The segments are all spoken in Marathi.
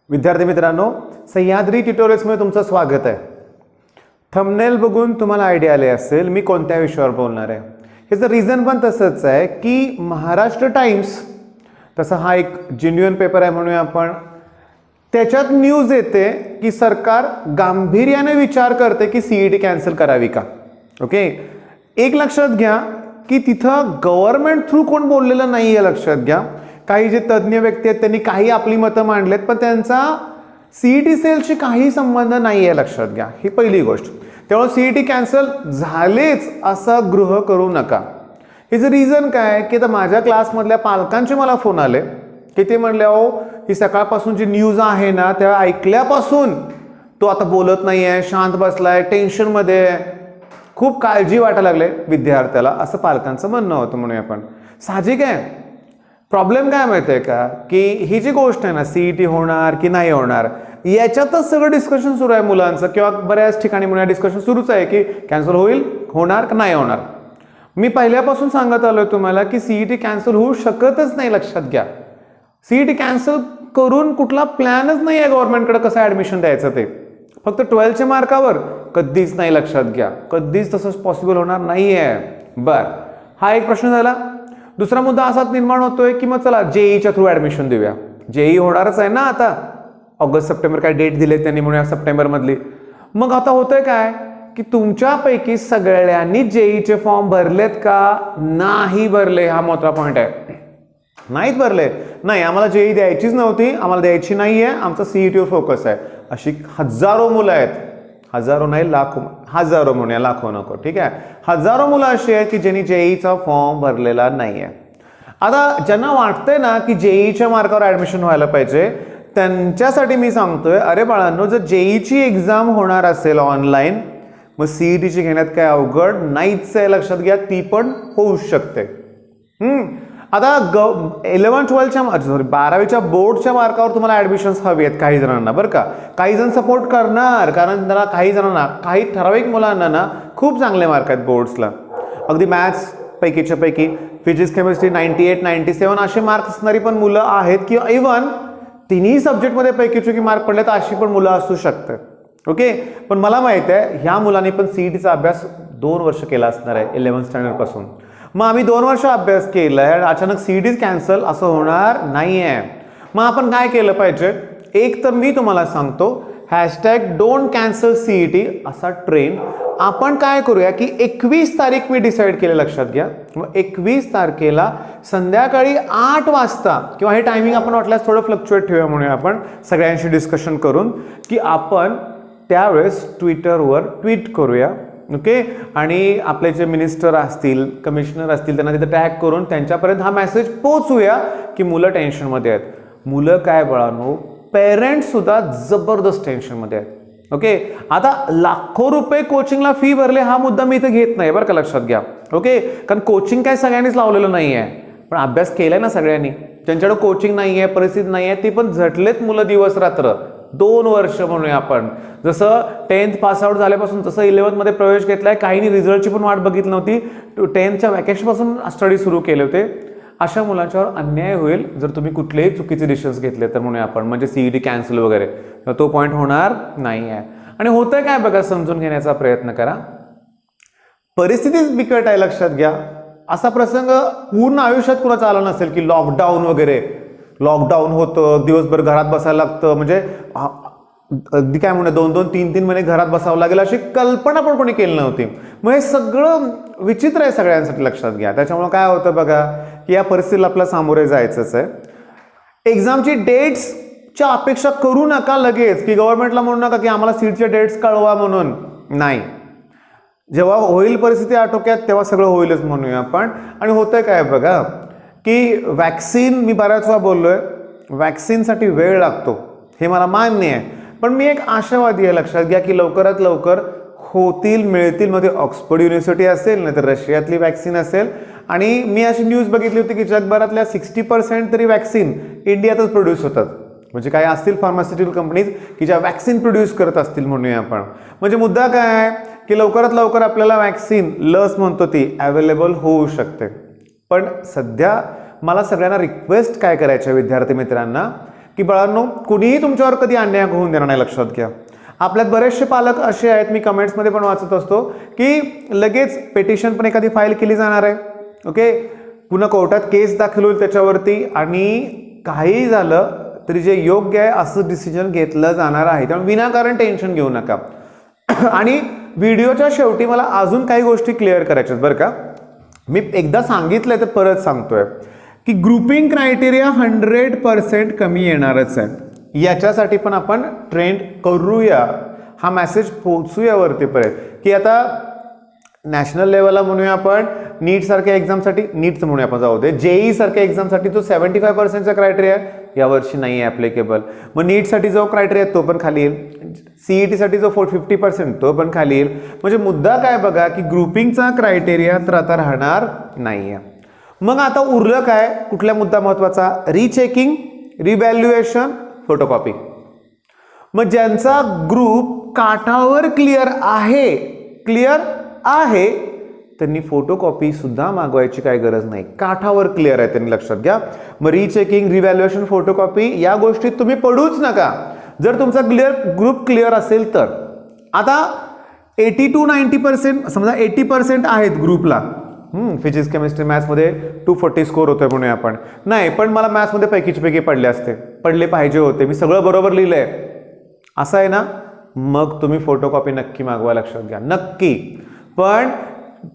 विद्यार्थी मित्रांनो, सह्याद्री ट्युटोरियल्समध्ये तुमचं स्वागत आहे. थंबनेल बघून तुम्हाला आयडिया आली असेल मी कोणत्या विषयावर बोलणार आहे. ह्याचं रिझन पण तसंच आहे की महाराष्ट्र टाइम्स तसा हा एक जेन्युइन पेपर आहे म्हणूया आपण, त्याच्यात न्यूज येते की सरकार गांभीर्याने विचार करते की सीईटी कॅन्सल करावी का. ओके, एक लक्षात घ्या की तिथं गव्हर्नमेंट थ्रू कोण बोललेलं नाही आहे. लक्षात घ्या, काही जे तज्ज्ञ व्यक्ती आहेत त्यांनी काही आपली मतं मांडलेत पण त्यांचा सीईटी सेलशी काही संबंध नाही आहे. लक्षात घ्या, ही पहिली गोष्ट. त्यामुळे सीईटी कॅन्सल झालेच असा गृह करू नका. हिचं रिझन काय की आता माझ्या क्लासमधल्या पालकांचे मला फोन आले की ते म्हणले अहो ही सकाळपासून जी न्यूज आहे ना त्या ऐकल्यापासून तो आता बोलत नाही आहे, शांत बसलाय, टेन्शनमध्ये, खूप काळजी वाटायला लागले विद्यार्थ्याला, असं पालकांचं म्हणणं होतं. म्हणून आपण साहजिक आहे. प्रॉब्लेम काय माहिती आहे का की ही जी गोष्ट आहे ना सीईटी होणार की नाही होणार याच्यातच सगळं डिस्कशन सुरू आहे मुलांचं, किंवा बऱ्याच ठिकाणी म्हणून डिस्कशन सुरूच आहे की कॅन्सल होईल, होणार का नाही होणार. मी पहिल्यापासून सांगत आलोय तुम्हाला की सीईटी कॅन्सल होऊ शकतच नाही. लक्षात घ्या, सीईटी कॅन्सल करून कुठला प्लॅनच नाही आहे गव्हर्नमेंटकडे कसं ऍडमिशन द्यायचं ते, फक्त 12च्या मार्कावर कधीच नाही. लक्षात घ्या, कधीच तसंच पॉसिबल होणार नाही आहे. बर, हा एक प्रश्न झाला. दुसरा मुद्दा असाच निर्माण होतोय की मग चला जेईच्या थ्रू ऍडमिशन देऊया. जेई होणारच आहे ना आता, ऑगस्ट सप्टेंबर काय डेट दिले त्यांनी म्हणूया सप्टेंबर मधली. मग आता होतंय काय की तुमच्यापैकी सगळ्यांनी जेईचे फॉर्म भरलेत का नाही भरले, हा मोठा पॉइंट आहे. नाहीत भरले, नाही आम्हाला जेई द्यायचीच नव्हती, आम्हाला द्यायची नाहीये, आमचा सीईटीवर फोकस आहे, अशी हजारो मुलं आहेत. हजारो नाही लाखो, हजारो म्हणूया, लाखो नको, ठीक आहे. हजारो मुलं अशी आहेत की ज्यांनी जेईचा फॉर्म भरलेला नाहीये. आता ज्यांना वाटतंय ना की जेईच्या मार्कावर ऍडमिशन व्हायला पाहिजे त्यांच्यासाठी मी सांगतोय, अरे बाळांनो, जर जेईची एक्झाम होणार असेल ऑनलाईन मग सीईटीची घेण्यात काय अवघड नाहीच आहे. लक्षात घ्या, ती पण होऊ शकते. आता 12वीच्या बोर्डच्या मार्कावर तुम्हाला ऍडमिशन्स हवी आहेत काही जणांना, बरं का. काही जण सपोर्ट करणार, कारण त्याला काही जणांना, काही ठराविक मुलांना ना खूप चांगले मार्क आहेत बोर्ड्सला, अगदी मॅथ्स पैकीच्या पैकी, फिजिक्स केमिस्ट्री 98, 97 असे मार्क्स असणारी पण मुलं आहेत, किंवा इव्हन तिन्ही सब्जेक्टमध्ये पैकीचे मार्क पडले तर अशी पण मुलं असू शकतात. ओके, पण मला माहिती आहे ह्या मुलांनी पण सीईटीचा अभ्यास 2 वर्ष केला असणार आहे 11th स्टँडर्ड पासून. मग आम्ही 2 वर्ष अभ्यास केलाय, अचानक सीईटीच कॅन्सल असं होणार नाहीये. मग आपण काय केलं पाहिजे, एक तर मी तुम्हाला सांगतो #डोंट कॅन्सल सीईटी असा ट्रेंड आपण काय करूया की 21 तारीख मी डिसाईड केले. लक्षात घ्या, मग 21 तारखेला संध्याकाळी 8 वाजता, किंवा हे टायमिंग आपण वाटल्यास थोडं फ्लक्च्युएट ठेवूया म्हणून आपण सगळ्यांशी डिस्कशन करून की आपण त्यावेळेस ट्विटरवर ट्विट करूया. ओके, आणि आपले जे मिनिस्टर असतील, कमिशनर असतील, त्यांना तिथे टॅग करून त्यांच्यापर्यंत हा मेसेज पोहोचूया की मुलं टेन्शनमध्ये आहेत. मुलं काय बाळांनो, पेरेंट्स सुद्धा जबरदस्त टेन्शनमध्ये आहेत. ओके, आता लाखो रुपये कोचिंगला फी भरले हा मुद्दा मी इथे घेत नाही, बरं का. लक्षात घ्या. ओके, कारण कोचिंग काय सगळ्यांनीच लावलेलं नाही आहे, पण अभ्यास केलाय ना सगळ्यांनी. ज्यांच्याकडे कोचिंग नाही आहे, परिस्थिती नाही आहे, ती पण झटलेत मुलं दिवस रात्र. 2 वर्ष म्हणूया आपण, जसं 10th पास आउट झाल्यापासून तसं 11th मध्ये प्रवेश घेतलाय, काहींनी रिझल्टची पण वाट बघितली नव्हती, 10thच्या वॅकेशनपासून स्टडी सुरू केले होते. अशा मुलांच्यावर अन्याय होईल जर तुम्ही कुठलेही चुकीचे डिसिजन्स घेतले तर म्हणूया आपण, म्हणजे सीईटी कॅन्सल वगैरे, तर तो पॉईंट होणार नाही आहे. आणि होतंय काय बघा, समजून घेण्याचा प्रयत्न करा. परिस्थितीच बिकट आहे. लक्षात घ्या, असा प्रसंग पूर्ण आयुष्यात कुणाचा आला नसेल की लॉकडाऊन वगैरे, लॉकडाऊन होतं, दिवसभर घरात बसायला लागतं, म्हणजे अगदी काय म्हणूया 2-2, 3-3 महिने घरात बसावं लागेल अशी कल्पना पण कोणी केली नव्हती. मग हे सगळं विचित्र आहे सगळ्यांसाठी. लक्षात घ्या, त्याच्यामुळे काय होतं बघा की या परिस्थितीला आपल्याला सामोरे जायचंच आहे. एक्झामची डेट्सच्या अपेक्षा करू नका लगेच, की गव्हर्नमेंटला म्हणू नका की आम्हाला सीटच्या डेट्स कळवा म्हणून. नाही, जेव्हा होईल परिस्थिती आटोक्यात तेव्हा सगळं होईलच म्हणूया आपण. आणि होतंय काय बघा की वॅक्सिन, मी बऱ्याच वेळा बोललोय, वॅक्सिनसाठी वेळ लागतो हे मला मान्य आहे, पण मी एक आशावादी आहे. लक्षात घ्या की लवकरात लवकर होतील, मिळतील. मध्ये ऑक्सफर्ड युनिव्हर्सिटी असेल, नाही तर रशियातली वॅक्सिन असेल. आणि मी अशी न्यूज बघितली होती की जगभरातल्या 60% तरी वॅक्सिन इंडियातच प्रोड्यूस होतात. म्हणजे काय असतील फार्मास्युटिकल कंपनीज की ज्या वॅक्सिन प्रोड्यूस करत असतील म्हणूया आपण. म्हणजे मुद्दा काय आहे की लवकरात लवकर आपल्याला वॅक्सिन, लस म्हणतो ती, अवेलेबल होऊ शकते. पण सध्या मला सगळ्यांना रिक्वेस्ट काय करायच्या विद्यार्थी मित्रांना की बाळांनो कुणीही तुमच्यावर कधी अन्याय होऊन देणार नाही, लक्षात घ्या. आपल्यात बरेचसे पालक असे आहेत, मी कमेंट्समध्ये पण वाचत असतो, की लगेच पेटिशन पण एखादी फाईल केली जाणार आहे, ओके, पुन्हा कोर्टात केस दाखल होईल त्याच्यावरती, आणि काही झालं तरी जे योग्य आहे असं डिसिजन घेतलं जाणार आहे. त्यामुळे विनाकारण टेन्शन घेऊ नका. आणि व्हिडिओच्या शेवटी मला अजून काही गोष्टी क्लिअर करायच्यात बरं का. मी एकदा सांगितलंय तर परत सांगतोय की ग्रुपिंग क्रायटेरिया 100% कमी येणारच आहे. याच्यासाठी पण आपण ट्रेंड करूया, हा मेसेज पोहोचूया वरतीपर्यंत, की आता नॅशनल लेवलला म्हणूया आपण नीट सारख्या एक्झामसाठी, नीटचं म्हणूया आपण जाऊ दे, जेई सारख्या एक्झामसाठी जो 75% क्रायटेरिया यावर्षी नाही आहे ॲप्लिकेबल. मग नीटसाठी जो क्रायटेरिया तो पण खाली येईल, सीईटीसाठी जो 50% तो पण खाली येईल. म्हणजे मुद्दा काय बघा की ग्रुपिंगचा क्रायटेरिया तर आता राहणार नाही आहे. मग आता उरलं काय, कुठला मुद्दा महत्त्वाचा, रिचेकिंग, रिव्हॅल्युएशन, फोटोकॉपी. मग ज्यांचा ग्रुप काठावर क्लिअर आहे त्यांनी फोटोकॉपी सुद्धा मागवायची काही गरज नाही, काठावर क्लिअर आहे त्यांनी, लक्षात घ्या. मग रिचेकिंग, रिव्हॅल्युएशन, फोटोकॉपी या गोष्टीत तुम्ही पडूच नका जर तुमचा ग्रुप क्लिअर असेल तर. आता 80 to 90%, समजा 80% आहेत ग्रुपला, फिजिक्स, केमिस्ट्री, मॅथ्समध्ये 240 स्कोर होतोय म्हणूया आपण, नाही पण मला मॅथ्समध्ये पैकीचे पैकी पडले पाहिजे होते, मी सगळं बरोबर लिहिलंय, असं आहे ना, मग तुम्ही फोटोकॉपी नक्की मागवा, लक्षात घ्या, नक्की. पण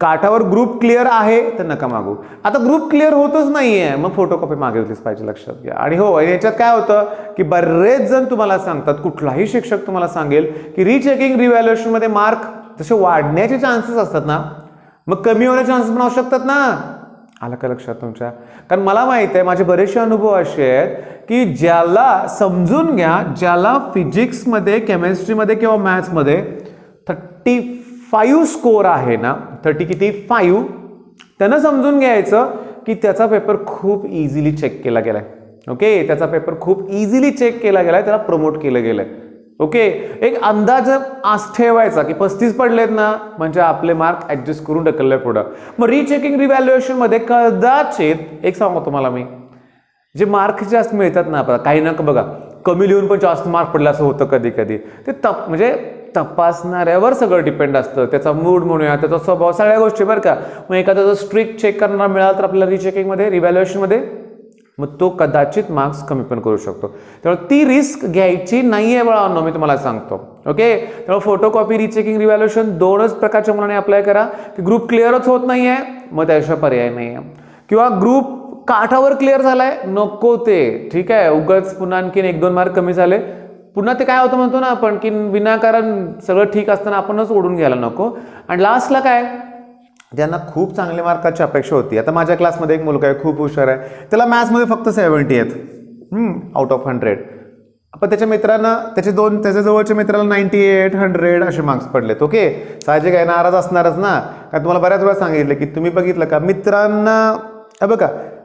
काठावर ग्रुप क्लिअर आहे तर नका मागू. आता ग्रुप क्लिअर होतच नाहीये, मग फोटोकॉपी मागवलीच पाहिजे, लक्षात घ्या. आणि हो, याच्यात काय होतं की बरेच जण तुम्हाला सांगतात, कुठलाही शिक्षक तुम्हाला सांगेल की रिचेकिंग, रिव्हॅल्युएशन मध्ये मार्क तसे वाढण्याचे चान्सेस असतात ना, मग कमी होण्याचे चान्सेस पण असू शकतात ना. आलं का लक्षात तुमच्या? कारण मला माहित आहे, माझे बरेचसे अनुभव असे आहेत की ज्याला समजून घ्या, ज्याला फिजिक्समध्ये, केमिस्ट्रीमध्ये किंवा मॅथ्समध्ये 35 स्कोर आहे ना, 30 किती 5, त्यानं समजून घ्यायचं की त्याचा पेपर खूप इझिली चेक केला गेलाय, ओके, त्याचा पेपर खूप इझिली चेक केला गेलाय, त्याला प्रमोट केलं गेलंय, ओके. एक अंदाज आज ठेवायचा की 35 पडलेत ना, म्हणजे आपले मार्क ऍडजस्ट करून ढकलले पुढं. मग रिचेकिंग, रिव्हॅल्युएशन मध्ये कदाचित एक सांगतो तुम्हाला मी, जे मार्क जास्त मिळतात ना आपल्याला, काही ना बघा कमी लिहून पण जास्त मार्क पडला असं होतं कधी कधी, ते म्हणजे तपासणाऱ्यावर सगळं डिपेंड असतं, त्याचा मूड म्हणूया, त्याचा स्वभाव, सगळ्या गोष्टी बरं का. मग एखादा जर स्ट्रिक्ट चेक करणारा मिळाला तर आपल्याला रिचेकिंगमध्ये, रिव्हॅल्युएशनमध्ये, मग तो कदाचित मार्क्स कमी पण करू शकतो. त्यामुळे ती रिस्क घ्यायची नाहीये बाळांनो, मी तुम्हाला सांगतो, ओके. त्यामुळे फोटोकॉपी, रिचेकिंग, रिव्हॅल्युएशन दोनच प्रकारच्या मुलांनी अप्लाय करा. की ग्रुप क्लिअरच होत नाहीये, मग त्याशिवाय पर्याय नाही आहे, किंवा ग्रुप काठावर क्लिअर झालाय, नको ते, ठीक आहे, उगाच पुन्हा आणखीन 1-2 मार्क कमी झाले, पुन्हा ते काय होतं म्हणतो ना आपण की विनाकारण सगळं ठीक असताना आपणच ओढून घ्यायला नको. आणि लास्टला काय, ज्यांना खूप चांगल्या मार्काची अपेक्षा होती, आता माझ्या क्लासमध्ये एक मुलगा आहे, खूप हुशार आहे, त्याला मॅथ्समध्ये फक्त 70 आहेत आउट ऑफ 100, पण त्याच्या मित्रांना, त्याच्या जवळच्या मित्राला 98, 100 असे मार्क्स पडलेत, ओके. साहजिक आहे, नाराज असणारच ना, कारण तुम्हाला बऱ्याच वेळा सांगितलं की तुम्ही बघितलं का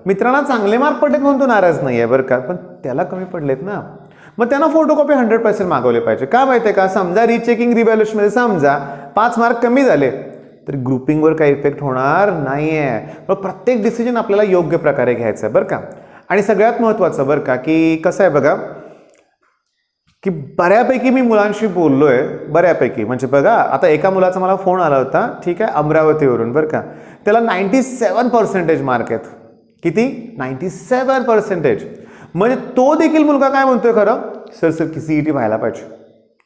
मित्रांना चांगले मार्क पडलेत म्हणून तो नाराज नाही आहे बरं का, पण त्याला कमी पडलेत ना, मग त्यांना फोटोकॉपी 100% मागवले पाहिजे. का माहिती आहे का, समजा रिचेकिंग, रिव्हॅल्युएशनमध्ये समजा 5 मार्क कमी झाले तर ग्रुपिंगवर काही इफेक्ट होणार नाहीये. प्रत्येक डिसिजन आपल्याला योग्य प्रकारे घ्यायचं आहे बरं का. आणि सगळ्यात महत्त्वाचं बरं का की कसं आहे बघा की बऱ्यापैकी मी मुलांशी बोललोय, बऱ्यापैकी म्हणजे बघा, आता एका मुलाचा मला फोन आला होता, ठीक आहे, अमरावतीवरून बरं का, त्याला 97% मार्क आहेत. किती? 97%. म्हणजे तो देखील मुलगा काय म्हणतोय खरं, सर की सीईटी व्हायला पाहिजे.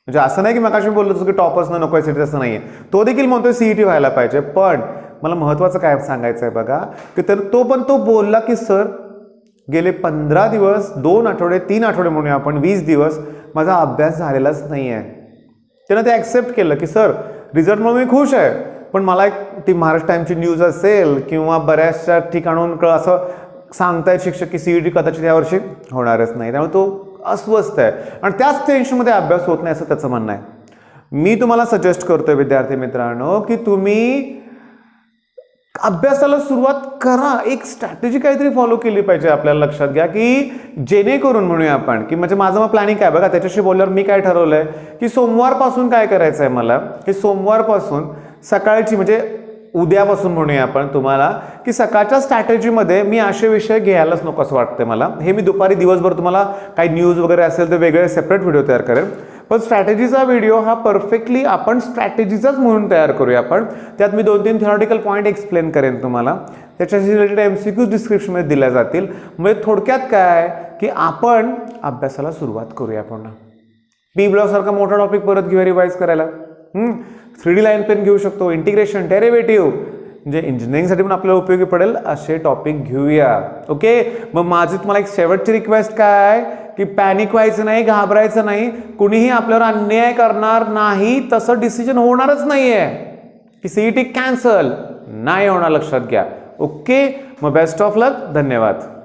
म्हणजे असं नाही की मगाशी बोललो तसं की टॉपर्स न नको सीईटी, असं नाहीये, तो देखील म्हणतोय सीईटी व्हायला पाहिजे. पण मला महत्त्वाचं काय सांगायचं आहे बघा की तो बोलला की सर गेले 15 दिवस, 2 आठवडे, 3 आठवडे म्हणूया आपण, 20 दिवस माझा अभ्यास झालेलाच नाही आहे. त्यानं ते ॲक्सेप्ट केलं की सर रिझल्टमुळे मी खुश आहे, पण मला एक ती महाराष्ट्र टाइमची न्यूज असेल किंवा बऱ्याचशा ठिकाणून असं सांगतायत शिक्षक की सीईटी कदाचित यावर्षी होणारच नाही. त्यामुळे तो अस्वस्थ आहे आणि त्याच टेन्शनमध्ये अभ्यास होत नाही असं त्याचं म्हणणं आहे. मी तुम्हाला सजेस्ट करतोय विद्यार्थी मित्रांनो की तुम्ही अभ्यासाला सुरुवात करा. एक स्ट्रॅटेजी काहीतरी फॉलो केली पाहिजे. आपल्याला लक्षात घ्या की जेणेकरून म्हणूया आपण की म्हणजे माझं मग प्लॅनिंग काय बघा, त्याच्याशी बोलल्यावर मी काय ठरवलंय की सोमवारपासून काय करायचं आहे मला, की सोमवारपासून सकाळची म्हणजे उद्यापासून म्हणूया आपण तुम्हाला की सकाळच्या स्ट्रॅटेजीमध्ये मी असे विषय घ्यायलाच नको असं वाटतं मला. हे मी दुपारी दिवसभर तुम्हाला काही न्यूज वगैरे असेल तर वेगळे सेपरेट व्हिडिओ तयार करेन, पण स्ट्रॅटेजीचा व्हिडिओ हा परफेक्टली आपण स्ट्रॅटेजीचाच म्हणून तयार करूया आपण. त्यात मी 2-3 थेरॉटिकल पॉईंट एक्सप्लेन करेन तुम्हाला, त्याच्याशी रिलेटेड MCQs डिस्क्रिप्शनमध्ये दिल्या जातील. म्हणजे थोडक्यात काय की आपण अभ्यासाला सुरुवात करूया. पुन्हा पी ब्लॉक सारखा मोठा टॉपिक परत घेऊया रिवाइज करायला. 3D लाईन पेन घेऊ शकतो, इंटिग्रेशन, डेरिव्हेटिव्ह, म्हणजे इंजिनिअरिंगसाठी पण आपल्याला उपयोगी पडेल असे टॉपिक घेऊया. ओके, मग माझी तुम्हाला एक शेवटची रिक्वेस्ट काय की पॅनिक व्हायचं नाही, घाबरायचं नाही, कुणीही आपल्यावर अन्याय करणार नाही, तसं डिसिजन होणारच नाहीये की CET कॅन्सल नाही होणार, लक्षात घ्या. ओके, मग बेस्ट ऑफ लक, धन्यवाद.